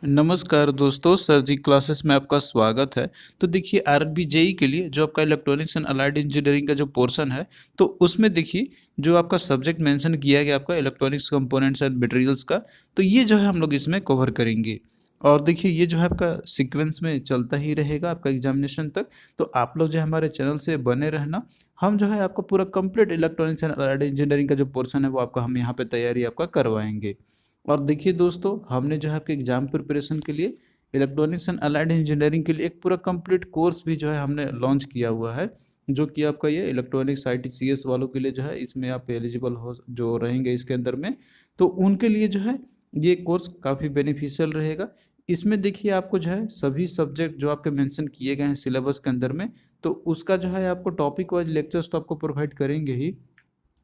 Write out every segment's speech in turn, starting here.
नमस्कार दोस्तों, सर जी क्लासेस में आपका स्वागत है। तो देखिए आरआरबी जेई के लिए जो आपका इलेक्ट्रॉनिक्स एंड अलाइड इंजीनियरिंग का जो पोर्शन है, तो उसमें देखिए जो आपका सब्जेक्ट मेंशन किया गया आपका इलेक्ट्रॉनिक्स कंपोनेंट्स एंड मटेरियल्स का, तो ये जो है हम लोग इसमें कवर करेंगे। और देखिए ये जो है आपका सीक्वेंस में चलता ही रहेगा आपका एग्जामिनेशन तक। तो आप लोग जो है हमारे चैनल से बने रहना। हम जो है आपको पूरा complete electronics and allied engineering का जो पोर्शन है वो आपका हम यहाँ पे तैयारी आपका करवाएंगे। और देखिए दोस्तों, हमने जो है आपके एग्जाम प्रिपरेशन के लिए इलेक्ट्रॉनिक्स एंड अलाइड इंजीनियरिंग के लिए एक पूरा कंप्लीट कोर्स भी जो है हमने लॉन्च किया हुआ है, जो कि आपका ये इलेक्ट्रॉनिक्स आईटीसीएस वालों के लिए जो है इसमें आप एलिजिबल हो जो रहेंगे इसके अंदर में। तो उनके लिए जो है ये कोर्स काफ़ी बेनिफिशियल रहेगा। इसमें देखिए आपको जो है सभी सब्जेक्ट जो आपके मेंशन किए गए हैं सिलेबस के अंदर में, तो उसका जो है आपको टॉपिक वाइज लेक्चर्स तो आपको प्रोवाइड करेंगे ही,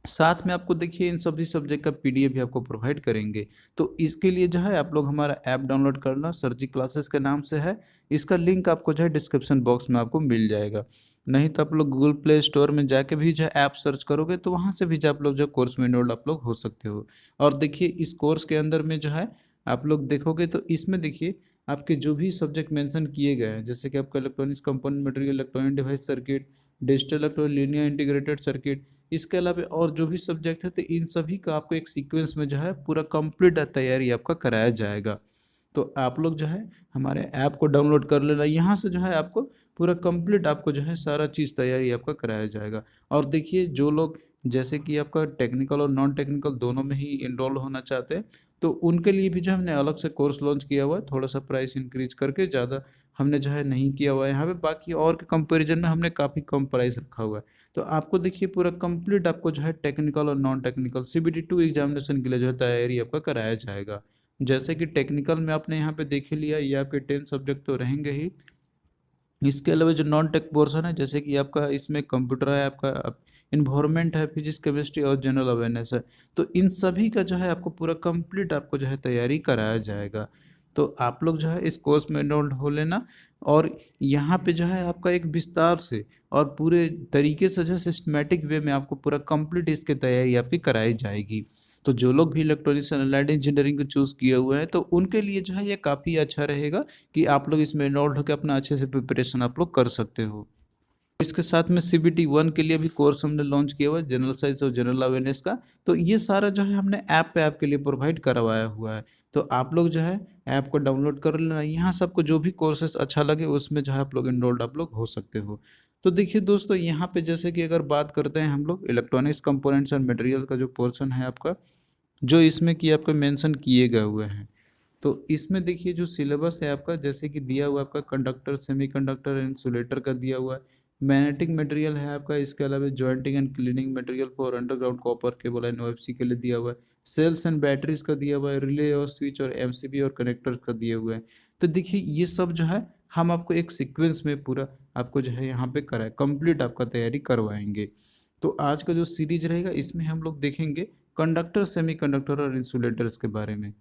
साथ में आपको देखिए इन सभी सब्जेक्ट का पीडीएफ भी आपको प्रोवाइड करेंगे। तो इसके लिए जो है आप लोग हमारा ऐप डाउनलोड करना, सर जी क्लासेस के नाम से है। इसका लिंक आपको जो है डिस्क्रिप्शन बॉक्स में आपको मिल जाएगा। नहीं तो आप लोग गूगल प्ले स्टोर में जाके भी जो है ऐप सर्च करोगे तो वहाँ से भी जो आप लोग जो कोर्स में इनरोल्ड आप लोग हो सकते हो। और देखिए इस कोर्स के अंदर में जो है आप लोग देखोगे तो इसमें देखिए आपके जो भी सब्जेक्ट मेंशन किए गए हैं, जैसे कि आपका electronics component material, electronic device circuit, digital electronic linear integrated circuit, इसके अलावा और जो भी सब्जेक्ट है तो इन सभी का आपको एक सीक्वेंस में जो है पूरा कंप्लीट तैयारी आपका कराया जाएगा। तो आप लोग जो है हमारे ऐप को डाउनलोड कर लेना, यहाँ से जो है आपको पूरा कंप्लीट आपको जो है सारा चीज़ तैयारी आपका कराया जाएगा। और देखिए जो लोग जैसे कि आपका टेक्निकल और नॉन टेक्निकल दोनों में ही इनरोल होना चाहते हैं, तो उनके लिए भी जो हमने अलग से कोर्स लॉन्च किया हुआ है, थोड़ा सा प्राइस इंक्रीज करके, ज़्यादा हमने जो है नहीं किया हुआ है यहाँ पे, बाकी और के कंपेरिजन में हमने काफ़ी कम प्राइस रखा हुआ है। तो आपको देखिए पूरा कंप्लीट आपको जो है टेक्निकल और नॉन टेक्निकल सीबीटी 2 एग्जामिनेशन के लिए जो है तैयारी आपका कराया जाएगा। जैसे कि टेक्निकल में आपने यहाँ पे देख ही लिया, ये आपके 10 सब्जेक्ट तो रहेंगे ही। इसके अलावा जो नॉन टेक पोर्शन है, जैसे कि आपका इसमें कंप्यूटर है, आपका इन्वायरमेंट है, फिजिक्स केमिस्ट्री और जनरल अवेयरनेस है। तो इन सभी का जो है आपको पूरा कंप्लीट आपको जो है तैयारी कराया जाएगा। तो आप लोग जो है इस कोर्स में एनरोल्ड हो लेना। और यहाँ पे जो है आपका एक विस्तार से और पूरे तरीके से जो है सिस्टमेटिक वे में आपको पूरा कंप्लीट इसकी तैयारी आपकी कराई जाएगी। तो जो लोग भी इलेक्ट्रॉनिक्स एंड अलाइड इंजीनियरिंग को चूज़ किए हुए हैं तो उनके लिए जो है ये काफ़ी अच्छा रहेगा कि आप लोग इसमें इनरोल्ड होकर अपना अच्छे से प्रिपरेशन आप लोग कर सकते हो। इसके साथ में CBT 1 के लिए भी कोर्स हमने लॉन्च किया हुआ है, जनरल साइंस और जनरल अवेयरनेस का। तो ये सारा जो है हमने ऐप पे आपके लिए प्रोवाइड करवाया हुआ है। तो आप लोग जो है ऐप को डाउनलोड कर लेना, यहाँ से आपको जो भी कोर्सेस अच्छा लगे उसमें जो है आप लोग इनरोल्ड आप लोग हो सकते हो। तो देखिए दोस्तों, यहाँ पे जैसे कि अगर बात करते हैं हम लोग इलेक्ट्रॉनिक्स कंपोनेंट्स एंड मटेरियल का जो पोर्शन है आपका, जो इसमें कि आपका मेंशन किए गए हुए हैं, तो इसमें देखिए जो सिलेबस है आपका, जैसे कि दिया हुआ आपका कंडक्टर, सेमीकंडक्टर, इंसुलेटर का दिया हुआ है, मैग्नेटिक मटेरियल है आपका, इसके अलावा jointing and cleaning material for underground copper cable and OFC के लिए दिया हुआ है, सेल्स एंड बैटरीज का दिया हुआ है, रिले और स्विच और एमसीबी और कनेक्टर का दिए हुए हैं। तो देखिए ये सब जो है हम आपको एक सीक्वेंस में पूरा आपको जो है यहाँ पे कराए कंप्लीट आपका तैयारी करवाएंगे। तो आज का जो सीरीज रहेगा इसमें हम लोग देखेंगे कंडक्टर, सेमीकंडक्टर और इंसुलेटर्स के बारे में।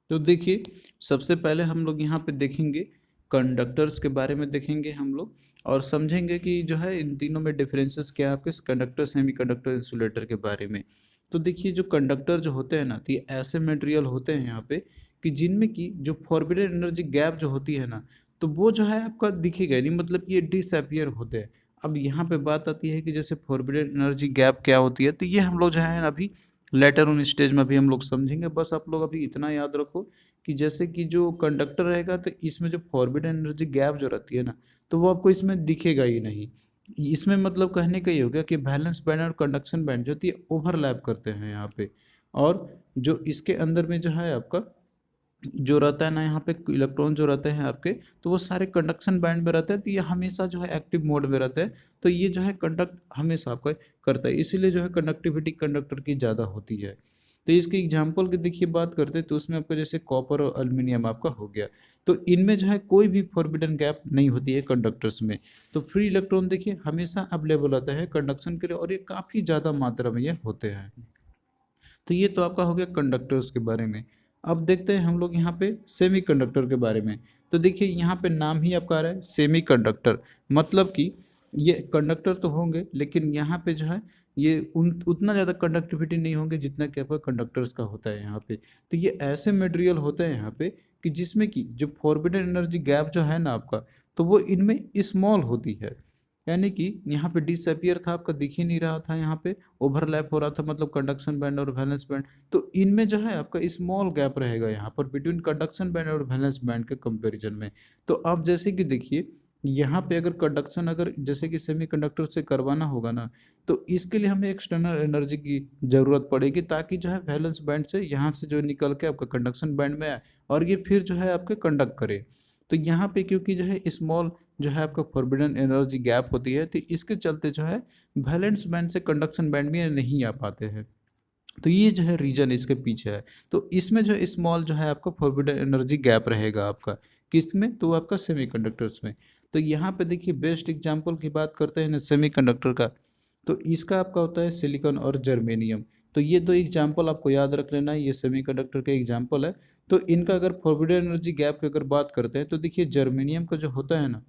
तो देखिए सबसे पहले हम लोग यहाँ पे देखेंगे कंडक्टर्स के बारे में देखेंगे हम लोग, और समझेंगे कि जो है इन तीनों में डिफरेंसेस क्या है आपके कंडक्टर, सेमीकंडक्टर, इंसुलेटर के बारे में। तो देखिए जो कंडक्टर जो होते हैं ना, तो ये ऐसे मटेरियल होते हैं यहाँ पे कि जिनमें की जो फॉरबिडन एनर्जी गैप जो होती है ना, तो वो जो है आपका दिखेगा नहीं, मतलब कि ये डिसअपियर होते हैं। अब यहाँ पे बात आती है कि जैसे फॉरबिडन एनर्जी गैप क्या होती है, तो ये हम लोग जो है अभी लेटर ऑन स्टेज में अभी हम लोग समझेंगे। बस आप लोग अभी इतना याद रखो कि जैसे कि जो कंडक्टर रहेगा तो इसमें जो फॉरबिडन एनर्जी गैप जो रहती है ना, तो वो आपको इसमें दिखेगा ही नहीं। इसमें मतलब कहने का ये हो गया कि बैलेंस बैंड और कंडक्शन बैंड जो होती है ओवरलैप करते हैं यहाँ पे। और जो इसके अंदर में जो है आपका जो रहता है ना, यहाँ पे इलेक्ट्रॉन जो रहते हैं आपके, तो वो सारे कंडक्शन बैंड में रहते हैं, तो ये हमेशा जो है एक्टिव मोड में रहते हैं। तो ये जो है कंडक्ट हमेशा आपका करता है, इसीलिए जो है कंडक्टिविटी कंडक्टर की ज़्यादा होती है। तो इसकी एग्जाम्पल की देखिए बात करते हैं तो उसमें आपका जैसे कॉपर और एल्यूमिनियम आपका हो गया, तो इनमें जो है कोई भी फॉरबिडन गैप नहीं होती है कंडक्टर्स में। तो फ्री इलेक्ट्रॉन देखिए हमेशा अवेलेबल रहता है कंडक्शन के लिए, और ये काफ़ी ज़्यादा मात्रा में ये होते हैं। तो ये तो आपका हो गया कंडक्टर्स के बारे में। अब देखते हैं हम लोग यहाँ पे सेमीकंडक्टर के बारे में। तो देखिए यहाँ पे नाम ही आपका आ रहा है सेमीकंडक्टर, मतलब कि ये कंडक्टर तो होंगे लेकिन यहाँ पे जो है ये उतना ज़्यादा कंडक्टिविटी नहीं होंगे जितना कि आपका कंडक्टर्स का होता है यहाँ पे। तो ये ऐसे मटेरियल होते हैं यहाँ पे कि जिसमें कि जो फॉरबिडन एनर्जी गैप जो है ना आपका, तो वो इनमें स्मॉल होती है। यानी कि यहाँ पे डिसअपियर था आपका, दिख ही नहीं रहा था, यहाँ पे ओवरलैप हो रहा था, मतलब कंडक्शन बैंड और वैलेंस बैंड। तो इनमें जो है आपका स्मॉल गैप रहेगा यहाँ पर बिटवीन कंडक्शन बैंड और वैलेंस बैंड के कंपैरिजन में। तो आप जैसे कि देखिए यहाँ पे अगर कंडक्शन अगर जैसे कि सेमीकंडक्टर से करवाना होगा ना, तो इसके लिए हमें एक्सटर्नल एनर्जी की जरूरत पड़ेगी, ताकि जो है वैलेंस बैंड से यहाँ से जो निकल के आपका कंडक्शन बैंड में आए और ये फिर जो है आपके कंडक्ट करे। तो यहाँ पे क्योंकि जो है स्मॉल जो है आपका फॉरबिडन एनर्जी गैप होती है, तो इसके चलते जो है वैलेंस बैंड से कंडक्शन बैंड में नहीं आ पाते हैं। तो ये जो है रीजन इसके पीछे है। तो इसमें जो स्मॉल जो है आपका फॉरबिडन एनर्जी गैप रहेगा आपका, किसमें, तो आपका सेमीकंडक्टर्स में। तो यहाँ पे देखिए बेस्ट एग्जांपल की बात करते हैं ना सेमीकंडक्टर का, तो इसका आपका होता है सिलिकॉन और जर्मेनियम। तो ये दो एग्जांपल आपको याद रख लेना है, ये सेमीकंडक्टर के एग्जांपल है। तो इनका अगर फॉरबिडन एनर्जी गैप की अगर बात करते हैं, तो देखिए जर्मेनियम का जो होता है ना,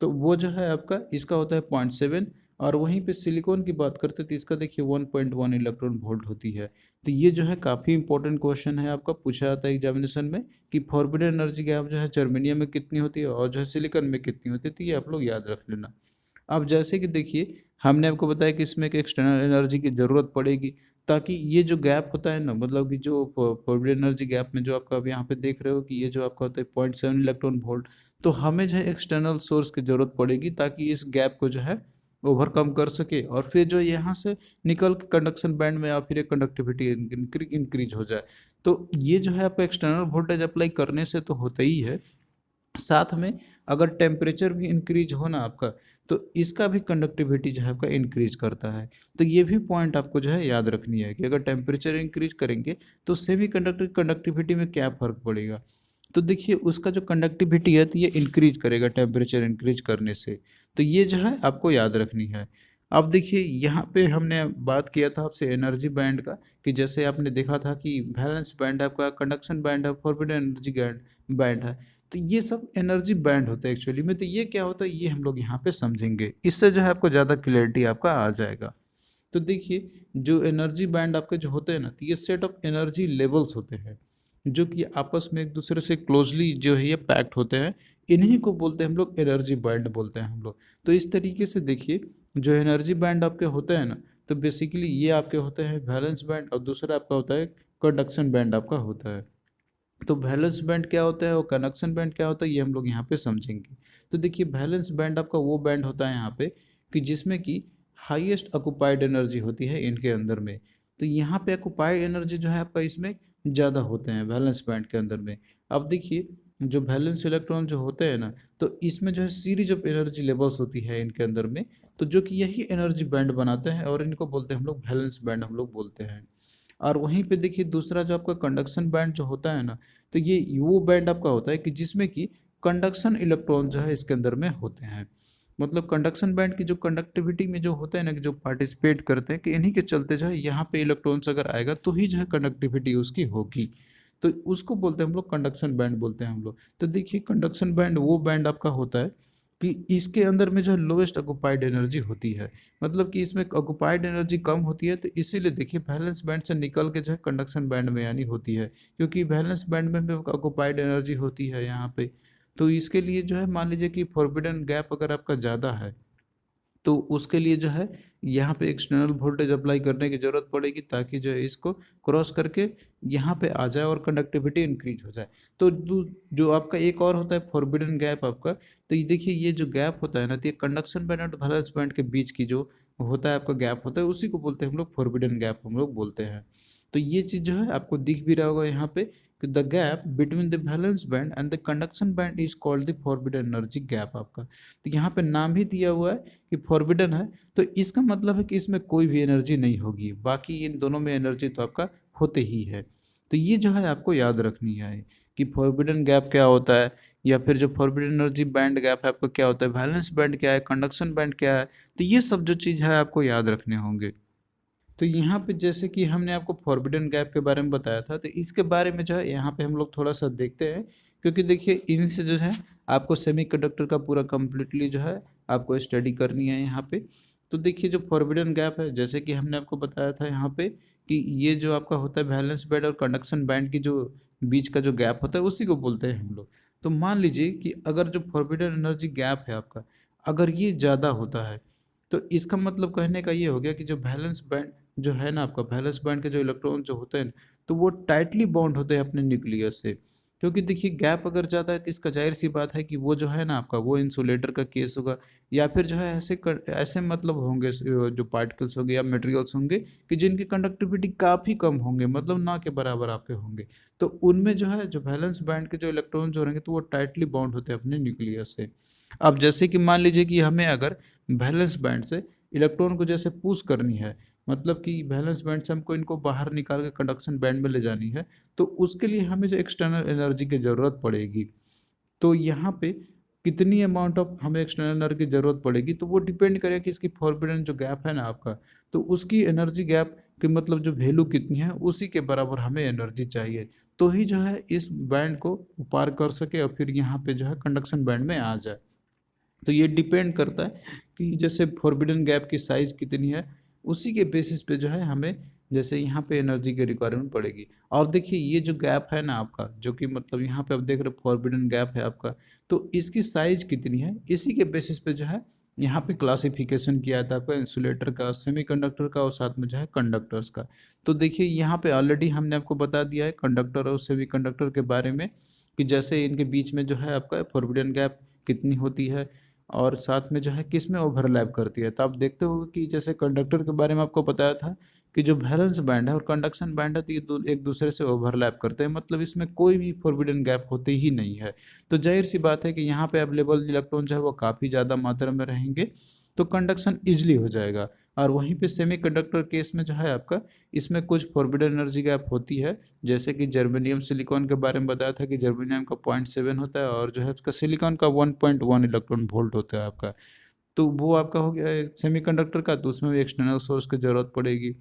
तो वो जो है आपका इसका होता है 0.7, और वहीं पे सिलिकॉन की बात करते हैं तो इसका देखिए 1.1 इलेक्ट्रॉन वोल्ट होती है। तो ये जो है काफ़ी इंपॉर्टेंट क्वेश्चन है, आपका पूछा जाता है एग्जामिनेशन में कि फॉरबिडन एनर्जी गैप जो है जर्मेनियम में कितनी होती है और जो है सिलिकॉन में कितनी होती है। तो ये आप लोग याद रख लेना। अब जैसे कि देखिए हमने आपको बताया कि इसमें एक एक्सटर्नल एनर्जी की ज़रूरत पड़ेगी, ताकि ये जो गैप होता है ना, मतलब कि जो फॉरबिडन एनर्जी गैप में जो आपका अब यहाँ पे देख रहे हो कि ये जो आपका होता है 0.7 इलेक्ट्रॉन वोल्ट, तो हमें जो है एक्सटर्नल सोर्स की ज़रूरत पड़ेगी, ताकि इस गैप को जो है ओवरकम कर सके और फिर जो यहाँ से निकल के कंडक्शन बैंड में या फिर एक कंडक्टिविटी इंक्रीज हो जाए। तो ये जो है आपका एक्सटर्नल वोल्टेज अप्लाई करने से तो होता ही है, साथ में अगर टेम्परेचर भी इंक्रीज हो ना आपका, तो इसका भी कंडक्टिविटी जो है आपका इंक्रीज करता है। तो ये भी पॉइंट आपको जो है याद रखनी है कि अगर टेम्परेचर इंक्रीज करेंगे तो सेमी कंडक्टर कंडक्टिविटी में क्या फ़र्क पड़ेगा। तो देखिए उसका जो कंडक्टिविटी है तो ये इंक्रीज करेगा टेम्परेचर इंक्रीज करने से। तो ये जो है आपको याद रखनी है। अब देखिए यहाँ पे हमने बात किया था आपसे एनर्जी बैंड का, कि जैसे आपने देखा था कि बैलेंस बैंड आपका, कंडक्शन बैंड है, फॉरबिडन एनर्जी बैंड है। तो ये सब एनर्जी बैंड होता है एक्चुअली में। तो ये क्या होता है ये हम लोग यहाँ पे समझेंगे, इससे जो है आपको ज़्यादा क्लियरिटी आपका आ जाएगा। तो देखिए जो एनर्जी बैंड आपके जो होते हैं ना, तो ये सेट ऑफ एनर्जी लेवल्स होते हैं जो कि आपस में एक दूसरे से क्लोजली जो है ये पैक्ड होते हैं। इन्हीं को बोलते हैं हम लोग एनर्जी बैंड बोलते हैं हम लोग। तो इस तरीके से देखिए जो एनर्जी बैंड आपके होते हैं ना, तो बेसिकली ये आपके होते हैं वैलेंस बैंड, और दूसरा आपका होता है कंडक्शन बैंड आपका होता है। तो वैलेंस बैंड क्या होता है और कंडक्शन बैंड क्या होता है ये हम लोग यहाँ पे समझेंगे। तो देखिए वैलेंस बैंड आपका वो बैंड होता है यहाँ पे कि जिसमें कि हाईएस्ट ऑक्युपाइड एनर्जी होती है इनके अंदर में। तो यहाँ पे ऑक्युपाइड एनर्जी जो है आपका इसमें ज़्यादा होते हैं वैलेंस बैंड के अंदर में। अब देखिए जो वैलेंस इलेक्ट्रॉन जो होते हैं ना, तो इसमें जो है सीरीज ऑफ एनर्जी लेवल्स होती है इनके अंदर में। तो जो कि यही एनर्जी बैंड बनाते हैं और इनको बोलते हैं हम लोग वैलेंस बैंड हम लोग बोलते हैं। और वहीं पे देखिए दूसरा जो आपका कंडक्शन बैंड जो होता है ना, तो ये वो बैंड आपका होता है कि जिसमें कि कंडक्शन इलेक्ट्रॉन जो है इसके अंदर में होते हैं। मतलब कंडक्शन बैंड की जो कंडक्टिविटी में जो होता है ना, कि जो पार्टिसिपेट करते हैं, कि इन्हीं के चलते जो है यहाँ पे इलेक्ट्रॉन्स अगर आएगा तो ही जो है कंडक्टिविटी उसकी होगी। तो उसको बोलते हैं हम लोग कंडक्शन बैंड बोलते हैं हम लोग। तो देखिए कंडक्शन बैंड वो बैंड आपका होता है कि इसके अंदर में जो है लोएस्ट ऑक्युपाइड एनर्जी होती है। मतलब कि इसमें ऑक्युपाइड एनर्जी कम होती है, तो इसीलिए देखिए वैलेंस बैंड से निकल के जो है कंडक्शन बैंड में यानी होती है, क्योंकि वैलेंस बैंड में भी ऑक्युपाइड एनर्जी होती है यहाँ पे। तो इसके लिए जो है मान लीजिए कि फॉरबिडन गैप अगर आपका ज़्यादा है, तो उसके लिए जो है यहाँ पे एक्सटर्नल वोल्टेज अप्लाई करने की ज़रूरत पड़ेगी, ताकि जो है इसको क्रॉस करके यहाँ पे आ जाए और कंडक्टिविटी इंक्रीज हो जाए। तो जो आपका एक और होता है फॉरबिडन गैप आपका, तो ये देखिए ये जो गैप होता है ना, तो ये कंडक्शन बैंड और वैलेंस बैंड के बीच की जो होता है आपका गैप होता है, उसी को बोलते हैं हम लोग फॉरबिडन गैप हम लोग बोलते हैं। तो ये चीज़ जो है आपको दिख भी रहा होगा यहाँ पे कि the gap between the valence band and the conduction band is called the forbidden energy gap आपका। तो यहाँ पे नाम ही दिया हुआ है कि फॉरबिडन है, तो इसका मतलब है कि इसमें कोई भी एनर्जी नहीं होगी, बाकी इन दोनों में एनर्जी तो आपका होते ही है। तो ये जो है आपको याद रखनी है कि फॉरबिडन गैप क्या होता है, या फिर जो फॉरबिडन एनर्जी बैंड गैप है आपका क्या होता है, वैलेंस बैंड क्या है, कंडक्शन बैंड क्या है। तो ये सब जो चीज़ है आपको याद रखने होंगे। तो यहाँ पे जैसे कि हमने आपको फॉरबिडन गैप के बारे में बताया था, तो इसके बारे में जो है यहाँ पे हम लोग थोड़ा सा देखते हैं, क्योंकि देखिए इनसे जो है आपको सेमीकंडक्टर का पूरा कम्प्लीटली जो है आपको स्टडी करनी है यहाँ पे। तो देखिए जो फॉरबिडन गैप है, जैसे कि हमने आपको बताया था यहाँ पे कि ये जो आपका होता है वैलेंस बैंड और कंडक्शन बैंड की जो बीच का जो गैप होता है उसी को बोलते हैं हम लोग। तो मान लीजिए कि अगर जो फॉरबिडन एनर्जी गैप है आपका, अगर ये ज़्यादा होता है, तो इसका मतलब कहने का ये हो गया कि जो वैलेंस बैंड जो है ना आपका, वैलेंस बैंड के जो इलेक्ट्रॉन जो होते हैं, तो वो टाइटली बॉन्ड होते हैं अपने न्यूक्लियस से। क्योंकि देखिए गैप अगर ज़्यादा है तो इसका जाहिर सी बात है कि वो जो है ना आपका, वो इंसुलेटर का केस होगा, या फिर जो है ऐसे मतलब होंगे जो पार्टिकल्स होंगे या मटेरियल्स होंगे कि जिनकी कंडक्टिविटी काफ़ी कम होंगे, मतलब ना के बराबर आपके होंगे। तो उनमें जो है जो वैलेंस बैंड के जो इलेक्ट्रॉन जो रहेंगे तो वो टाइटली बॉन्ड होते हैं अपने न्यूक्लियस से। अब जैसे कि मान लीजिए कि हमें अगर वैलेंस बैंड से इलेक्ट्रॉन को जैसे पुश करनी है, मतलब कि वैलेंस बैंड से हमको इनको बाहर निकाल के कंडक्शन बैंड में ले जानी है, तो उसके लिए हमें जो एक्सटर्नल एनर्जी की ज़रूरत पड़ेगी। तो यहाँ पे कितनी अमाउंट ऑफ हमें एक्सटर्नल एनर्जी की ज़रूरत पड़ेगी, तो वो डिपेंड करेगा कि इसकी फॉरबिडन जो गैप है ना आपका, तो उसकी एनर्जी गैप की मतलब जो वैल्यू कितनी है उसी के बराबर हमें एनर्जी चाहिए, तो ही जो है इस बैंड को पार कर सके और फिर यहाँ पे जो है कंडक्शन बैंड में आ जाए। तो ये डिपेंड करता है कि जैसे फॉरबिडन गैप की साइज कितनी है, उसी के बेसिस पे जो है हमें जैसे यहाँ पे एनर्जी की रिक्वायरमेंट पड़ेगी। और देखिए ये जो गैप है ना आपका, जो कि मतलब यहाँ पे आप देख रहे हो फॉरबिडन गैप है आपका, तो इसकी साइज कितनी है इसी के बेसिस पे जो है यहाँ पे क्लासिफिकेशन किया था आपका इंसुलेटर का, सेमीकंडक्टर का और साथ में जो है कंडक्टर्स का। तो देखिए यहाँ पे ऑलरेडी हमने आपको बता दिया है कंडक्टर और सेमीकंडक्टर के बारे में, कि जैसे इनके बीच में जो है आपका फॉरबिडन गैप कितनी होती है और साथ में जो है किस में ओवरलैप करती है। तो आप देखते हो कि जैसे कंडक्टर के बारे में आपको बताया था कि जो वैलेंस बैंड है और कंडक्शन बैंड है, तो ये एक दूसरे से ओवरलैप करते हैं, मतलब इसमें कोई भी फॉरबिडन गैप होते ही नहीं है। तो जाहिर सी बात है कि यहाँ पे अवेलेबल इलेक्ट्रॉन जो है वो काफ़ी ज़्यादा मात्रा में रहेंगे, तो कंडक्शन इजली हो जाएगा। और वहीं पे सेमीकंडक्टर केस में जो है आपका, इसमें कुछ फॉरबिडन एनर्जी गैप होती है, जैसे कि जर्मेनियम सिलिकॉन के बारे में बताया था कि जर्मेनियम का 0.7 होता है और जो है उसका सिलिकॉन का 1.1 इलेक्ट्रॉन वोल्ट होता है आपका। तो वो आपका हो गया सेमीकंडक्टर का, तो उसमें भी एक्सटर्नल सोर्स की जरूरत पड़ेगी।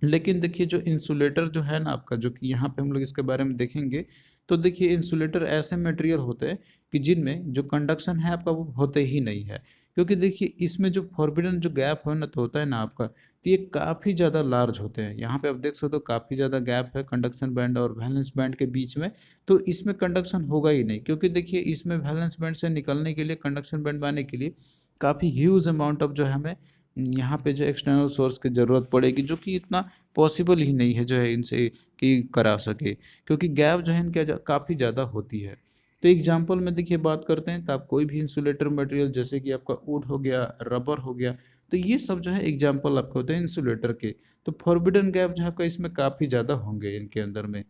लेकिन देखिए जो इंसुलेटर जो है ना आपका, जो कि यहाँ पे हम लोग इसके बारे में देखेंगे, तो देखिए इंसुलेटर ऐसे मटेरियल होते हैं कि जिनमें जो कंडक्शन है आपका वो होते ही नहीं है। क्योंकि देखिए इसमें जो फॉरबिडन जो गैप है ना, तो होता है ना आपका, तो ये काफ़ी ज़्यादा लार्ज होते हैं। यहाँ पे आप देख सकते हो काफ़ी ज़्यादा गैप है कंडक्शन बैंड और वैलेंस बैंड के बीच में, तो इसमें कंडक्शन होगा ही नहीं। क्योंकि देखिए इसमें वैलेंस बैंड से निकलने के लिए, कंडक्शन बैंड में आने के लिए काफ़ी ह्यूज अमाउंट ऑफ जो है हमें यहाँ पे जो एक्सटर्नल सोर्स की ज़रूरत पड़ेगी, जो कि इतना पॉसिबल ही नहीं है जो है इनसे कि करा सके, क्योंकि गैप जो है इनके काफ़ी ज़्यादा होती है। तो एग्जांपल में देखिए बात करते हैं, तो आप कोई भी इंसुलेटर मटेरियल जैसे कि आपका वुड हो गया, रबर हो गया, तो ये सब जो है एग्जांपल आपके होते हैं इंसुलेटर के। तो फॉरबिडन गैप जो है आपका इसमें काफ़ी ज़्यादा होंगे इनके अंदर में।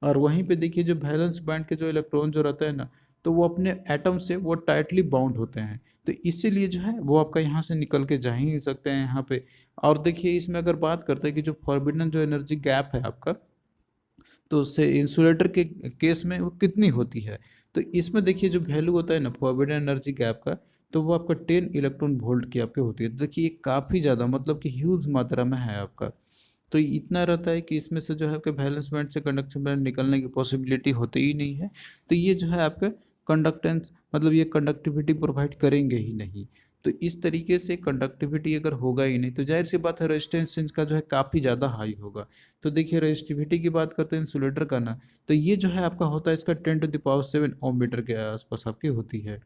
और वहीं पे देखिए जो वैलेंस बैंड के जो इलेक्ट्रॉन जो रहता है ना, तो वो अपने एटम से वो टाइटली बाउंड होते हैं, तो इसीलिए जो है वो आपका यहाँ से निकल के जा ही नहीं सकते हैं यहाँ पे। और देखिए इसमें अगर बात करते हैं कि जो फॉरबिडन जो एनर्जी गैप है आपका, तो उससे इंसुलेटर के केस में वो कितनी होती है, तो इसमें देखिए जो वैल्यू होता है ना फॉरबिडन एनर्जी गैप का, तो वो आपका 10 इलेक्ट्रॉन वोल्ट की आपके होती है। तो देखिए ये काफ़ी ज़्यादा मतलब कि ह्यूज मात्रा में है आपका। तो इतना रहता है कि इसमें से जो है आपके वैलेंस बैंड से कंडक्शन बैंड निकलने की पॉसिबिलिटी होती ही नहीं है। तो ये जो है आपका कंडक्टेंस, मतलब ये कंडक्टिविटी प्रोवाइड करेंगे ही नहीं। तो इस तरीके से कंडक्टिविटी अगर होगा ही नहीं, तो जाहिर सी बात है रेजिस्टेंस इनका जो है काफ़ी ज़्यादा हाई होगा। तो देखिए रेजिस्टिविटी की बात करते हैं इंसुलेटर का ना, तो ये जो है आपका होता है इसका 10⁻⁷ ओम मीटर के आसपास आपकी होती है।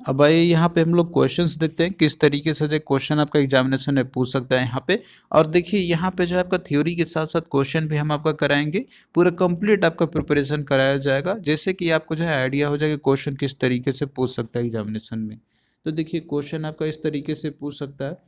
अब आइए यहाँ पे हम लोग क्वेश्चंस देखते हैं किस तरीके से जो क्वेश्चन आपका एग्जामिनेशन में पूछ सकता है यहाँ पे। और देखिए यहाँ पे जो है आपका थ्योरी के साथ साथ क्वेश्चन भी हम आपका कराएंगे, पूरा कंप्लीट आपका प्रिपरेशन कराया जाएगा, जैसे कि आपको जो है आइडिया हो जाएगा क्वेश्चन किस तरीके से पूछ सकता है एग्जामिनेशन में। तो देखिए क्वेश्चन आपका इस तरीके से पूछ सकता है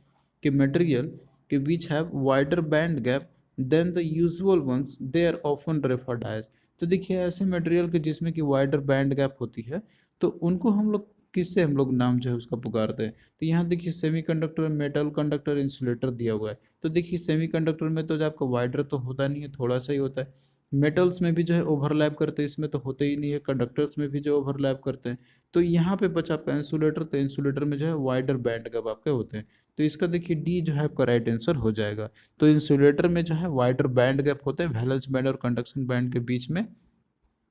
कि मटेरियल के which have wider band gap than the usual ones they are often referred as. तो देखिए ऐसे मटेरियल के जिसमें कि वाइडर बैंड गैप होती है, तो उनको हम लोग किससे हम लोग नाम जो है उसका पुकारते हैं। तो यहाँ देखिए सेमीकंडक्टर, मेटल कंडक्टर, इंसुलेटर दिया हुआ है। तो देखिए सेमीकंडक्टर में तो जो आपका वाइडर तो होता नहीं है, थोड़ा सा ही होता है। मेटल्स में भी जो है ओवरलैप करते हैं, इसमें तो होते ही नहीं है। कंडक्टर्स में भी जो ओवरलैप करते हैं। तो यहाँ पे बचा आपका इंसुलेटर, तो इंसुलेटर में जो है वाइडर बैंड गैप आपके होते हैं। तो इसका देखिए डी जो है आपका राइट आंसर हो जाएगा। तो इंसुलेटर में जो है वाइडर बैंड गैप होते हैं वैलेंस बैंड और कंडक्शन बैंड के बीच में।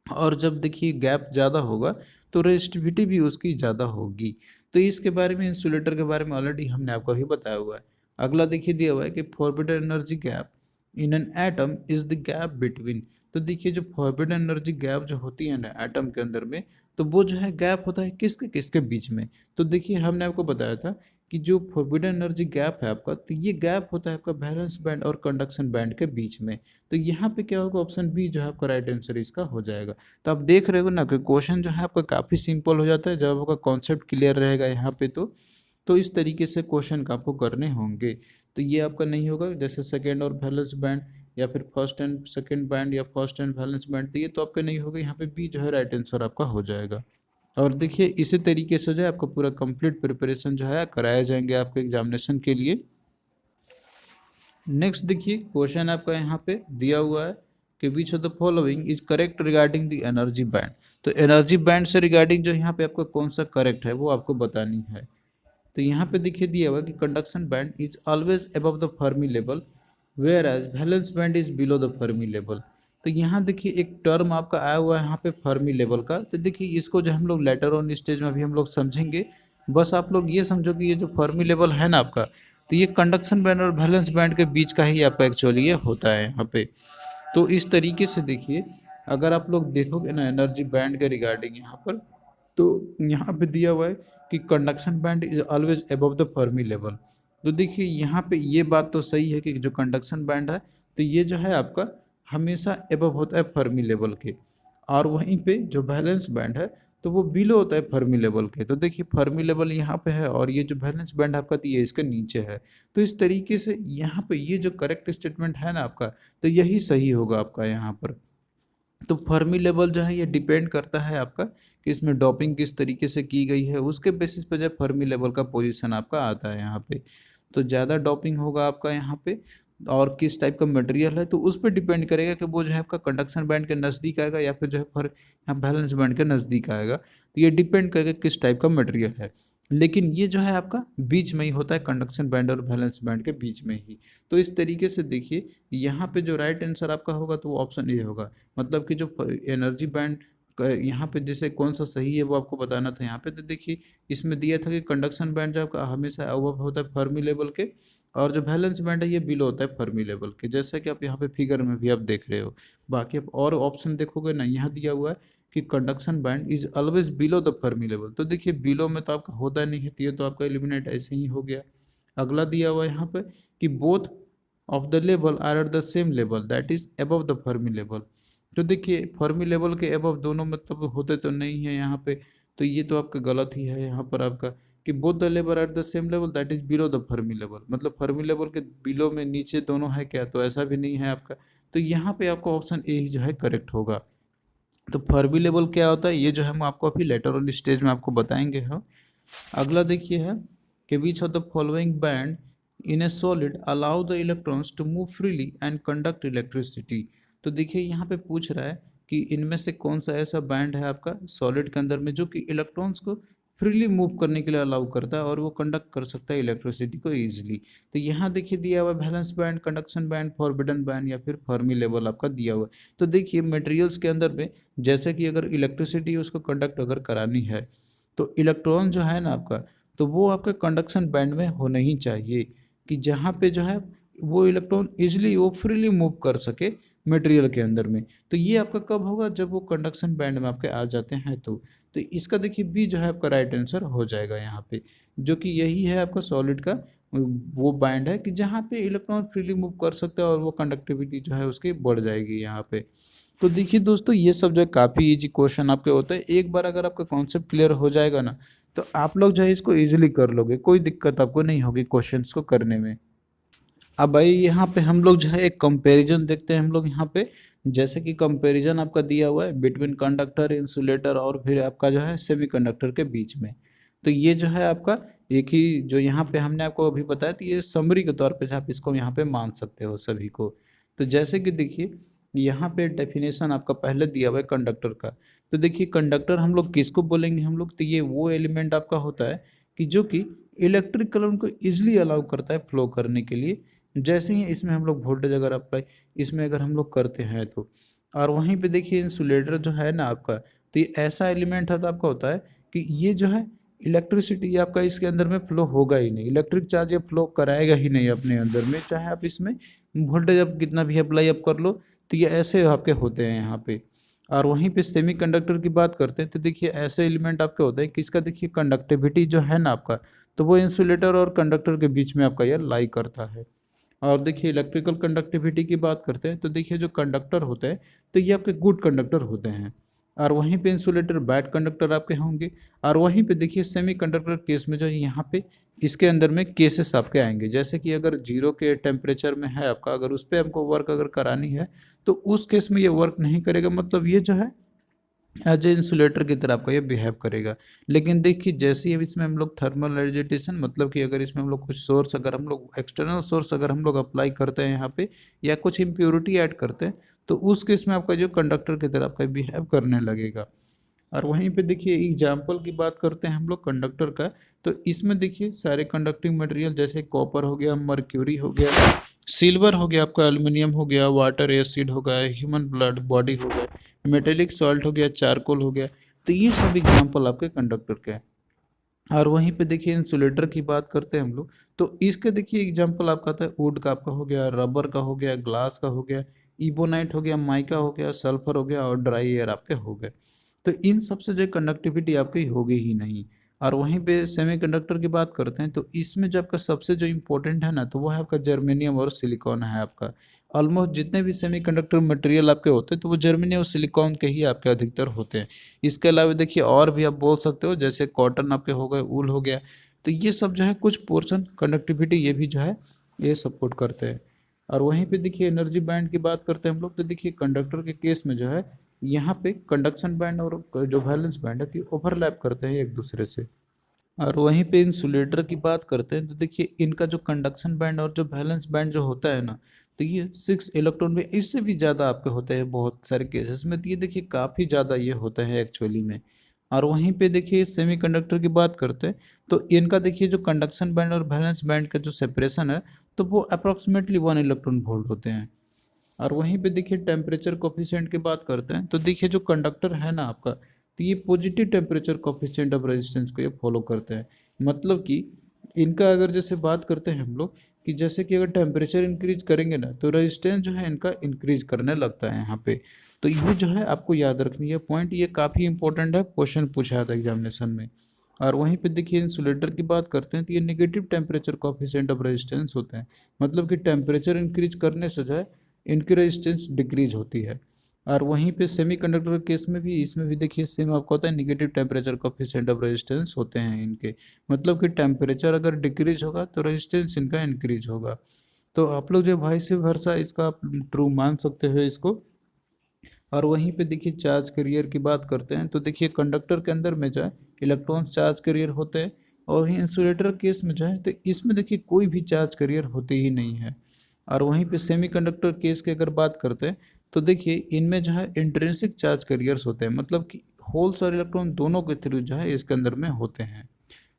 और जब देखिए गैप ज़्यादा होगा तो रेजिस्टिविटी भी उसकी ज़्यादा होगी। तो इसके बारे में, इंसुलेटर के बारे में ऑलरेडी हमने आपको अभी बताया हुआ है। अगला देखिए दिया हुआ है कि forbidden energy gap in an atom is the gap between. तो देखिए जो फॉरबिडन एनर्जी गैप जो होती है ना एटम के अंदर में, तो वो जो है गैप होता है किसके किसके बीच में। तो देखिए हमने आपको बताया था कि जो फॉरबिडन एनर्जी गैप है आपका, तो ये गैप होता है आपका वैलेंस बैंड और कंडक्शन बैंड के बीच में। तो यहाँ पे क्या होगा, ऑप्शन बी जो है आपका राइट आंसर इसका हो जाएगा। तो आप देख रहे हो ना कि क्वेश्चन जो है आपका काफ़ी सिंपल हो जाता है जब आपका कॉन्सेप्ट क्लियर रहेगा यहाँ पे। तो इस तरीके से क्वेश्चन का आपको करने होंगे। तो ये आपका नहीं होगा जैसे सेकेंड और बैलेंस बैंड या फिर फर्स्ट एंड सेकेंड बैंड या फर्स्ट एंड बैलेंस बैंड, तो ये तो आपका नहीं होगा। यहाँ पे बी जो है राइट आंसर आपका हो जाएगा। और देखिए इसी तरीके से जो है आपका पूरा कंप्लीट प्रिपरेशन जो है कराए जाएंगे आपके एग्जामिनेशन के लिए। नेक्स्ट देखिए क्वेश्चन आपका यहाँ पे दिया हुआ है कि which of the following is correct regarding the energy band. तो एनर्जी बैंड से रिगार्डिंग जो यहाँ पे आपका कौन सा करेक्ट है वो आपको बतानी है। तो यहाँ पे देखिए दिया हुआ कि conduction band is always above the Fermi level where as valence band is below the Fermi level. तो यहाँ देखिए एक टर्म आपका आया हुआ है यहाँ पे फर्मी लेवल का। तो देखिए इसको जो हम लोग लेटर ऑन स्टेज में अभी हम लोग समझेंगे। बस आप लोग ये समझो कि ये जो फर्मी लेवल है ना आपका, तो ये कंडक्शन बैंड और वैलेंस बैंड के बीच का ही आपका एक्चुअली ये होता है यहाँ पे। तो इस तरीके से देखिए अगर आप लोग देखोगे ना एनर्जी बैंड के रिगार्डिंग यहाँ पर, तो यहाँ पे दिया हुआ है कि conduction band is always above the Fermi level. तो देखिए यहाँ पे ये बात तो सही है कि जो कंडक्शन बैंड है तो ये जो है आपका हमेशा अबव होता है फर्मी लेवल के। और वहीं पे जो बैलेंस बैंड है तो वो बिलो होता है फर्मी लेवल के। तो देखिए फर्मी लेवल यहाँ पे है और ये जो बैलेंस बैंड आपका तो ये इसके नीचे है। तो इस तरीके से यहाँ पे ये जो करेक्ट स्टेटमेंट है ना आपका, तो यही सही होगा आपका यहाँ पर। तो फर्मी लेवल जो है ये डिपेंड करता है आपका कि इसमें डॉपिंग किस तरीके से की गई है, उसके बेसिस पे जो फर्मी लेवल का पोजीशन आपका आता है यहाँ पे। तो ज़्यादा डॉपिंग होगा आपका यहाँ पे और किस टाइप का मटेरियल है तो उस पर डिपेंड करेगा कि वो जो है आपका कंडक्शन बैंड के नज़दीक आएगा या फिर जो है फर यहाँ बैलेंस बैंड के नज़दीक आएगा। तो ये डिपेंड करेगा किस टाइप का मटेरियल है। लेकिन ये जो है आपका बीच में ही होता है, कंडक्शन बैंड और बैलेंस बैंड के बीच में ही। तो इस तरीके से देखिए यहाँ पे जो राइट आंसर आपका होगा तो वो ऑप्शन ए होगा। मतलब कि जो एनर्जी बैंड यहाँ पे जैसे कौन सा सही है वो आपको बताना था यहाँ पे। तो देखिए इसमें दिया था कि कंडक्शन बैंड जो आपका हमेशा अबव होता है फर्मी लेवल के और जो बैलेंस बैंड है ये बिलो होता है फर्मी लेवल के, जैसा कि आप यहाँ पे फिगर में भी आप देख रहे हो। बाकी आप और ऑप्शन देखोगे ना, यहाँ दिया हुआ है कि conduction band is always below the Fermi level. तो देखिए बिलो में तो आपका होता नहीं है, तो ये तो आपका एलिमिनेट ऐसे ही हो गया। अगला दिया हुआ है यहाँ पे कि both of the level are at the same level that is above the Fermi level. तो देखिए फर्मी लेवल के अबव दोनों मतलब होते तो नहीं है यहाँ पे। तो ये तो आपका गलत ही है यहाँ पर आपका कि both the level eight the same level that is below the Fermi level. मतलब फर्मी लेवल के बिलो में नीचे दोनों है क्या, तो ऐसा भी नहीं है आपका। तो यहाँ पे आपका ऑप्शन ए ही जो है करेक्ट होगा। तो फर्मी लेवल क्या होता है ये जो है हम आपको अभी लेटर ऑन स्टेज में आपको बताएंगे हम। अगला देखिए है कि which of the following band in a solid allow the electrons to move freely and conduct electricity. तो देखिए यहाँ पे पूछ रहा है कि इनमें से कौन सा ऐसा बैंड है आपका सॉलिड के अंदर में जो कि इलेक्ट्रॉन्स को फ्रीली मूव करने के लिए अलाउ करता है और वो कंडक्ट कर सकता है इलेक्ट्रिसिटी को ईजिली। तो यहाँ देखिए दिया हुआ है balance band, conduction band, forbidden band या फिर फर्मी लेवल आपका दिया हुआ है। तो देखिए मटेरियल्स के अंदर में जैसे कि अगर इलेक्ट्रिसिटी उसको कंडक्ट अगर करानी है तो इलेक्ट्रॉन जो है ना आपका, तो वो आपके कंडक्शन बैंड में होना ही चाहिए कि जहाँ पे जो है वो इलेक्ट्रॉन इजिली वो फ्रीली मूव कर सके मटेरियल के अंदर में। तो ये आपका कब होगा, जब वो कंडक्शन बैंड में आपके आ जाते हैं। तो इसका देखिए बी जो है आपका राइट आंसर हो जाएगा यहाँ पे, जो कि यही है आपका सॉलिड का वो बैंड है कि जहाँ पे इलेक्ट्रॉन फ्रीली मूव कर सकते हैं और वो कंडक्टिविटी जो है उसकी बढ़ जाएगी यहाँ पे। तो देखिए दोस्तों ये सब जो है काफ़ी इजी क्वेश्चन आपके होते हैं। एक बार अगर आपका कॉन्सेप्ट क्लियर हो जाएगा ना तो आप लोग जो है इसको इजीली कर लोगे, कोई दिक्कत आपको नहीं होगी क्वेश्चंस को करने में। अब भाई यहाँ पे हम लोग जो है एक कंपैरिजन देखते हैं हम लोग यहाँ पे। जैसे कि कंपैरिजन आपका दिया हुआ है बिटवीन कंडक्टर, इंसुलेटर और फिर आपका जो है सेमीकंडक्टर के बीच में। तो ये जो है आपका एक ही जो यहाँ पे हमने आपको अभी बताया, तो ये समरी के तौर पे आप इसको यहाँ पे मान सकते हो सभी को। तो जैसे कि देखिए यहाँ पे डेफिनेशन आपका पहले दिया हुआ है कंडक्टर का। तो देखिए कंडक्टर हम लोग किसको बोलेंगे हम लोग, तो ये वो एलिमेंट आपका होता है कि जो कि इलेक्ट्रिक करंट को इजिली अलाउ करता है फ्लो करने के लिए। जैसे ही इसमें हम लोग वोल्टेज अगर अप्लाई इसमें अगर हम लोग करते हैं तो। और वहीं पे देखिए इंसुलेटर जो है ना आपका, तो ये ऐसा एलिमेंट है तो आपका होता है कि ये जो है इलेक्ट्रिसिटी आपका इसके अंदर में फ्लो होगा ही नहीं, इलेक्ट्रिक चार्ज ये फ्लो कराएगा ही नहीं अपने अंदर में, चाहे आप इसमें वोल्टेज आप कितना भी अप्लाई आप कर लो तो ये ऐसे आपके होते हैं यहाँ पे। और वहीं पे सेमीकंडक्टर की बात करते हैं तो देखिए ऐसे एलिमेंट आपके होते हैं कि इसका देखिए कंडक्टिविटी जो है ना आपका, तो वो इंसुलेटर और कंडक्टर के बीच में आपका यह लाई करता है। और देखिए इलेक्ट्रिकल कंडक्टिविटी की बात करते हैं तो देखिए जो कंडक्टर होते हैं तो ये आपके गुड कंडक्टर होते हैं, और वहीं पे इंसुलेटर बैड कंडक्टर आपके होंगे। और वहीं पे देखिए सेमीकंडक्टर केस में जो यहाँ पे इसके अंदर में केसेस आपके आएंगे, जैसे कि अगर जीरो के टेम्परेचर में है आपका, अगर उस पर हमको वर्क अगर करानी है तो उस केस में ये वर्क नहीं करेगा, मतलब ये जो है एज ए इंसुलेटर की तरह आपका ये बिहेव करेगा। लेकिन देखिए जैसे ही अब इसमें हम लोग थर्मल एजिटेशन, मतलब कि अगर इसमें हम लोग कुछ सोर्स, अगर हम लोग एक्सटर्नल सोर्स अगर हम लोग अप्लाई करते हैं यहाँ पे, या कुछ इम्प्योरिटी ऐड करते हैं, तो उस केस में आपका जो कंडक्टर की तरह आपका बिहेव करने लगेगा। और वहीं पे देखिए एग्जाम्पल की बात करते हैं हम लोग कंडक्टर का, तो इसमें देखिए सारे कंडक्टिंग मटेरियल जैसे कॉपर हो गया, मर्क्यूरी हो गया, सिल्वर हो गया, आपका एल्युमिनियम हो गया, वाटर एसिड हो गया, ह्यूमन ब्लड बॉडी हो गया, मेटेलिक सॉल्ट हो गया, चारकोल हो गया, तो ये सब एग्जाम्पल आपके कंडक्टर के हैं। और वहीं पे देखिए इंसुलेटर की बात करते हैं हम लोग, तो इसके देखिए एग्जांपल आपका आता है वुड का आपका हो गया, रबर का हो गया, ग्लास का हो गया, इबोनाइट हो गया, माइका हो गया, सल्फर हो गया, और ड्राई एयर आपके हो गए। तो इन सबसे जो कंडक्टिविटी आपकी होगी ही नहीं। और वहीं पे सेमीकंडक्टर की बात करते हैं तो इसमें जो आपका सबसे जो इम्पोर्टेंट है ना, तो वो है आपका जर्मेनियम और सिलिकॉन है आपका। ऑलमोस्ट जितने भी सेमीकंडक्टर मटेरियल आपके होते हैं तो वो जर्मेनियम और सिलिकॉन के ही आपके अधिकतर होते हैं। इसके अलावा देखिए और भी आप बोल सकते हो, जैसे कॉटन आपके हो गए, ऊल हो गया, तो ये सब जो है कुछ पोर्शन कंडक्टिविटी ये भी जो है ये सपोर्ट करते हैं। और वहीं पे देखिए एनर्जी बैंड की बात करते हैं हम लोग, तो देखिए कंडक्टर के केस में जो है यहाँ पे कंडक्शन बैंड और जो वैलेंस बैंड है कि ओवरलैप करते हैं एक दूसरे से। और वहीं पे इंसुलेटर की बात करते हैं तो देखिए इनका जो कंडक्शन बैंड और जो वैलेंस बैंड जो होता है ना, तो ये 6 इलेक्ट्रॉन में इससे भी ज़्यादा आपके होते हैं बहुत सारे केसेस में, तो ये देखिए काफ़ी ज़्यादा ये होता है एक्चुअली में। और वहीं पे देखिए सेमीकंडक्टर की बात करते हैं तो इनका देखिए जो कंडक्शन बैंड और वैलेंस बैंड का जो सेपरेशन है, तो वो अप्रॉक्सीमेटली 1 इलेक्ट्रॉन वोल्ट होते हैं। और वहीं पे देखिए टेम्परेचर कोफिशिएंट की बात करते हैं तो देखिए जो कंडक्टर है ना आपका, तो ये positive temperature coefficient of resistance को ये फॉलो करते हैं। मतलब कि इनका अगर जैसे बात करते हैं हम लोग कि जैसे कि अगर टेम्परेचर इंक्रीज करेंगे ना तो रेजिस्टेंस जो है इनका इंक्रीज करने लगता है यहाँ पे। तो ये जो है आपको याद रखनी है पॉइंट, ये काफ़ी इंपॉर्टेंट है, क्वेश्चन पूछा था एग्जामिनेशन में। और वहीं पे देखिए इंसुलेटर की बात करते हैं तो ये negative temperature coefficient of resistance होते हैं। मतलब कि टेम्परेचर इंक्रीज करने से जो है इनकी रेजिस्टेंस डिक्रीज होती है। और वहीं पे सेमीकंडक्टर केस में भी, इसमें भी देखिए सेम आपको होता है, negative temperature coefficient of resistance होते हैं इनके। मतलब कि टेम्परेचर अगर डिक्रीज होगा तो रेजिस्टेंस इनका इंक्रीज होगा। तो आप लोग जो भाई से वर्षा इसका आप ट्रू मान सकते हो इसको। और वहीं पे देखिए चार्ज कैरियर की बात करते हैं तो देखिए कंडक्टर के अंदर में जो है इलेक्ट्रॉन्स चार्ज कैरियर होते हैं, और वहीं इंसुलेटर केस में जो है तो इसमें देखिए कोई भी चार्ज कैरियर होते ही नहीं है। और वहीं पे सेमीकंडक्टर केस की अगर बात करते हैं तो देखिए इनमें जो है इंट्रिंसिक चार्ज कैरियर्स होते हैं, मतलब कि होल्स और इलेक्ट्रॉन दोनों के थ्रू जो है इसके अंदर में होते हैं।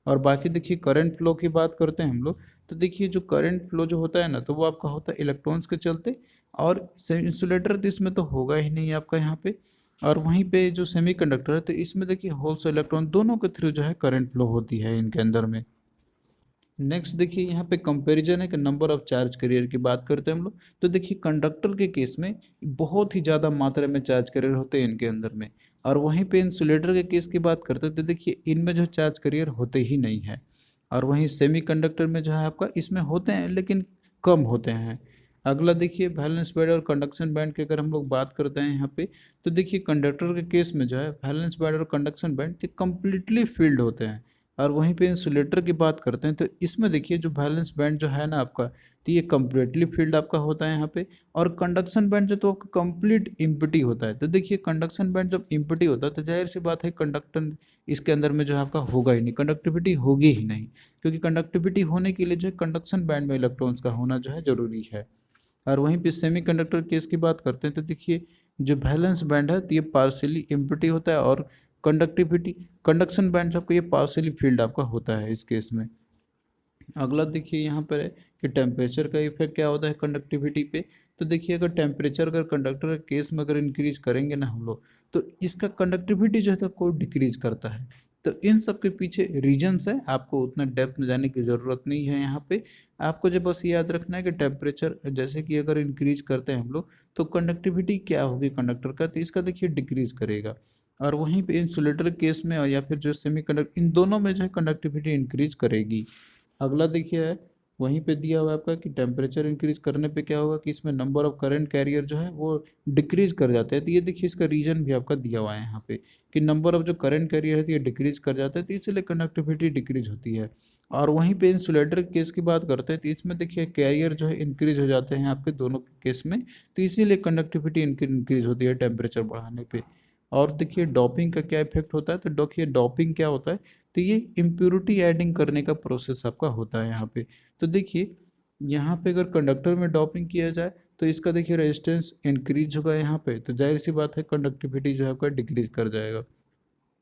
और बाकी देखिए करंट फ्लो की बात करते हैं हम लोग, तो देखिए जो करंट फ्लो जो होता है ना, तो वो आपका होता है इलेक्ट्रॉन्स के चलते। और इंसुलेटर तो इसमें तो होगा ही नहीं आपका यहाँ पे। और वहीं पे जो सेमीकंडक्टर है तो इसमें देखिए होल्स और इलेक्ट्रॉन दोनों के थ्रू जो है करंट फ्लो होती है इनके अंदर में। नेक्स्ट देखिए यहाँ पे कंपैरिजन है कि नंबर ऑफ चार्ज कैरियर की बात करते हैं हम लोग, तो देखिए कंडक्टर के केस में बहुत ही ज़्यादा मात्रा में चार्ज कैरियर होते हैं इनके अंदर में। और वहीं पे इंसुलेटर के केस की बात करते हैं तो देखिए इनमें जो चार्ज कैरियर होते ही नहीं है। और वहीं सेमीकंडक्टर में जो है आपका इसमें होते हैं लेकिन कम होते हैं। अगला देखिए वैलेंस बैंड और कंडक्शन बैंड की अगर हम लोग बात करते हैं यहाँ पे, तो देखिए कंडक्टर के केस में जो है वैलेंस बैंड और कंडक्शन बैंड ये कम्प्लीटली फील्ड होते हैं। और वहीं पे इंसुलेटर की बात करते हैं तो इसमें देखिए जो वैलेंस बैंड जो है ना आपका, तो ये कम्प्लीटली फील्ड आपका होता है यहाँ पे। और कंडक्शन बैंड जो तो आपका कंप्लीट इम्पटी होता है। तो देखिए कंडक्शन बैंड जब इम्पटी होता है तो जाहिर सी बात है कंडक्टर इसके अंदर में जो है आपका होगा ही नहीं, कंडक्टिविटी होगी ही नहीं। क्योंकि कंडक्टिविटी होने के लिए जो है कंडक्शन बैंड में इलेक्ट्रॉन्स का होना जो है जरूरी है। और वहीं पे सेमीकंडक्टर केस की बात करते हैं तो देखिए जो वैलेंस बैंड है तो ये पार्शियली एम्प्टी होता है, और कंडक्टिविटी कंडक्शन बैंड आपका ये पार्शियली फील्ड आपका होता है इस केस में। अगला देखिए यहाँ पर है कि टेम्परेचर का इफेक्ट क्या होता है कंडक्टिविटी पे। तो देखिए अगर टेम्परेचर अगर कंडक्टर के केस में अगर इंक्रीज करेंगे ना हम लोग, तो इसका कंडक्टिविटी जो है तो आपको डिक्रीज करता है। तो इन सब के पीछे रीजन्स है, आपको उतना डेप्थ में जाने की ज़रूरत नहीं है यहाँ पे। आपको जो बस याद रखना है कि टेम्परेचर जैसे कि अगर इंक्रीज करते हैं हम लोग, तो कंडक्टिविटी क्या होगी कंडक्टर का, तो इसका देखिए डिक्रीज करेगा। और वहीं पे इंसुलेटर केस में और या फिर जो सेमी कंडक्टर, इन दोनों में जो है कंडक्टिविटी इंक्रीज करेगी। अगला देखिए है, वहीं पे दिया हुआ है आपका कि टेम्परेचर इंक्रीज करने पे क्या होगा कि इसमें नंबर ऑफ करंट कैरियर जो है वो डिक्रीज कर जाते हैं। तो ये देखिए इसका रीजन भी आपका दिया हुआ है यहाँ पे कि नंबर ऑफ जो करंट कैरियर है तो ये डिक्रीज कर जाता है, तो इसलिए कंडक्टिविटी डिक्रीज होती है। और वहीं पे इंसुलेटर केस की बात करते हैं तो इसमें देखिए कैरियर जो है इंक्रीज हो जाते हैं आपके दोनों केस में, तो इसीलिए कंडक्टिविटी इंक्रीज होती है टेम्परेचर बढ़ाने पे। और देखिए डॉपिंग का क्या इफेक्ट होता है, तो देखिए डॉपिंग क्या होता है, तो ये इम्प्योरिटी एडिंग करने का प्रोसेस आपका होता है यहाँ पे। तो देखिए यहाँ पे अगर कंडक्टर में डॉपिंग किया जाए तो इसका देखिए रेजिस्टेंस इंक्रीज होगा यहाँ पे, तो जाहिर सी बात है कंडक्टिविटी जो है आपका डिक्रीज कर जाएगा।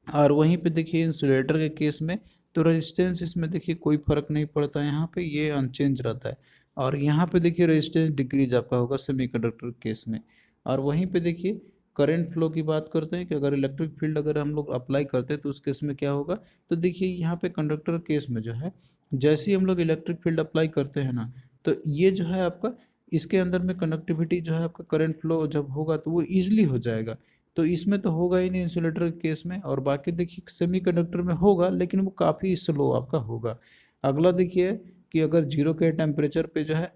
और वहीं पे देखिए इंसुलेटर के केस में तो रेजिस्टेंस इसमें देखिए कोई फर्क नहीं पड़ता, यहाँ पे ये अनचेंज रहता है। और यहाँ पे देखिए रेजिस्टेंस डिक्रीज आपका होगा सेमीकंडक्टर केस में। और वहीं पे देखिए करंट फ्लो की बात करते हैं कि अगर इलेक्ट्रिक फील्ड अगर हम लोग अप्लाई करते हैं तो उस केस में क्या होगा, तो देखिए यहाँ पे कंडक्टर केस में जो है जैसे ही हम लोग इलेक्ट्रिक फील्ड अप्लाई करते हैं ना, तो ये जो है आपका इसके अंदर में कंडक्टिविटी जो है आपका करंट फ्लो जब होगा तो वो ईजिली हो जाएगा। तो इसमें तो होगा ही नहीं इंसुलेटर के केस में, और बाकी देखिए सेमीकंडक्टर में होगा लेकिन वो काफ़ी स्लो आपका होगा। अगला देखिए कि अगर जीरो के टेम्परेचर पे जो है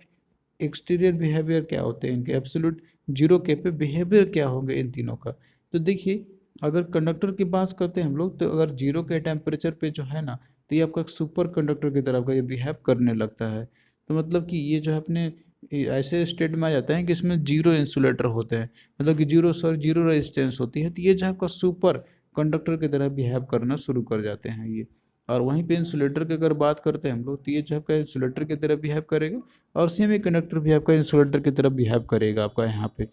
एक्सटीरियर बिहेवियर क्या होते हैं इनके, एब्सोल्यूट जीरो के पे बिहेवियर क्या होंगे इन तीनों का। तो देखिए अगर कंडक्टर की बात करते हैं हम लोग, तो अगर जीरो के टेम्परेचर पे जो है ना, तो ये आपका सुपर कंडक्टर की तरह का ये बिहेव करने लगता है। तो मतलब कि ये जो है अपने ऐसे स्टेट में आ जाता है कि इसमें जीरो इंसुलेटर होते हैं, मतलब कि जीरो रेजिस्टेंस होती है, तो ये जो है आपका सुपर कंडक्टर की तरह बिहेव करना शुरू कर जाते हैं ये। और वहीं पे इंसुलेटर की अगर बात करते हैं हम लोग, तो ये जो आपका इंसुलेटर की तरह बिहेव करेगा, और सेमी कंडक्टर भी आपका इंसुलेटर की तरह बिहेव करेगा आपका यहाँ पे।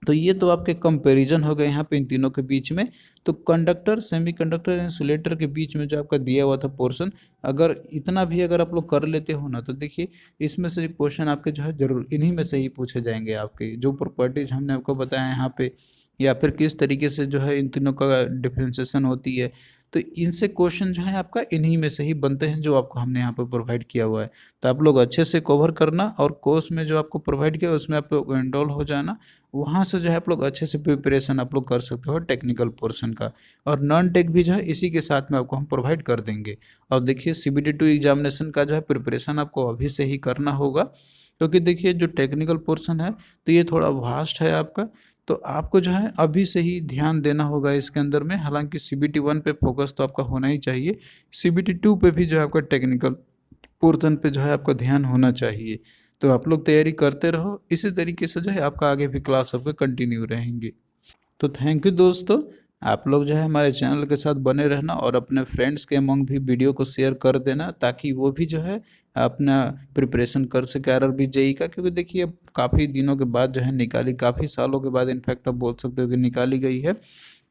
तो ये तो आपके कंपैरिजन हो गए यहाँ पे इन तीनों के बीच में। तो कंडक्टर सेमीकंडक्टर इंसुलेटर के बीच में जो आपका दिया हुआ था पोर्शन, अगर इतना भी अगर आप लोग कर लेते हो ना, तो देखिए इसमें से क्वेश्चन आपके जो है जरूर इन्हीं में से ही पूछे जाएंगे, आपके जो प्रॉपर्टीज हमने आपको बताया यहाँ पे, या फिर किस तरीके से जो है इन तीनों का डिफ्रेंसिएशन होती है, तो इनसे क्वेश्चन जो है आपका इन्हीं में से ही बनते हैं जो आपको हमने यहाँ पर प्रोवाइड किया हुआ है। तो आप लोग अच्छे से कवर करना, और कोर्स में जो आपको प्रोवाइड किया उसमें आप लोग एनरोल हो जाना। वहाँ से जो है आप लोग अच्छे से प्रिपरेशन आप लोग कर सकते हो टेक्निकल पोर्शन का, और नॉन टेक भी जो है इसी के साथ में आपको हम प्रोवाइड कर देंगे। और देखिए CBT-2 एग्जामिनेशन का जो है प्रिपरेशन आपको अभी से ही करना होगा, क्योंकि देखिए जो टेक्निकल पोर्शन है तो ये थोड़ा वास्ट है आपका, तो आपको जो है अभी से ही ध्यान देना होगा इसके अंदर में। हालांकि CBT-1 पे फोकस तो आपका होना ही चाहिए, CBT-2 पे भी जो है आपका टेक्निकल पोर्शन पे जो है आपका ध्यान होना चाहिए। तो आप लोग तैयारी करते रहो, इसी तरीके से जो है आपका आगे भी क्लास आपके कंटिन्यू रहेंगे। तो थैंक यू दोस्तों, आप लोग जो है हमारे चैनल के साथ बने रहना, और अपने फ्रेंड्स के अमंग भी वीडियो को शेयर कर देना, ताकि वो भी जो है अपना प्रिपरेशन कर सके RRB JE का। क्योंकि देखिए अब काफ़ी दिनों के बाद जो है निकाली, काफ़ी सालों के बाद इनफैक्ट आप बोल सकते हो कि निकाली गई है।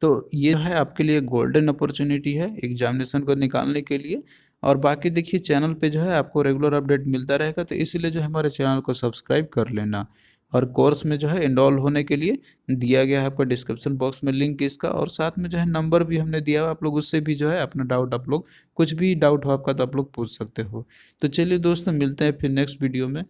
तो ये जो है आपके लिए गोल्डन अपॉर्चुनिटी है एग्जामिनेशन को निकालने के लिए। और बाकी देखिए चैनल पे जो है आपको रेगुलर अपडेट मिलता रहेगा, तो इसीलिए जो है हमारे चैनल को सब्सक्राइब कर लेना। और कोर्स में जो है इनरोल होने के लिए दिया गया है आपका डिस्क्रिप्शन बॉक्स में लिंक इसका, और साथ में जो है नंबर भी हमने दिया हुआ, आप लोग उससे भी जो है अपना डाउट आप लोग कुछ भी डाउट हो आपका तो आप लोग पूछ सकते हो। तो चलिए दोस्तों, मिलते हैं फिर नेक्स्ट वीडियो में।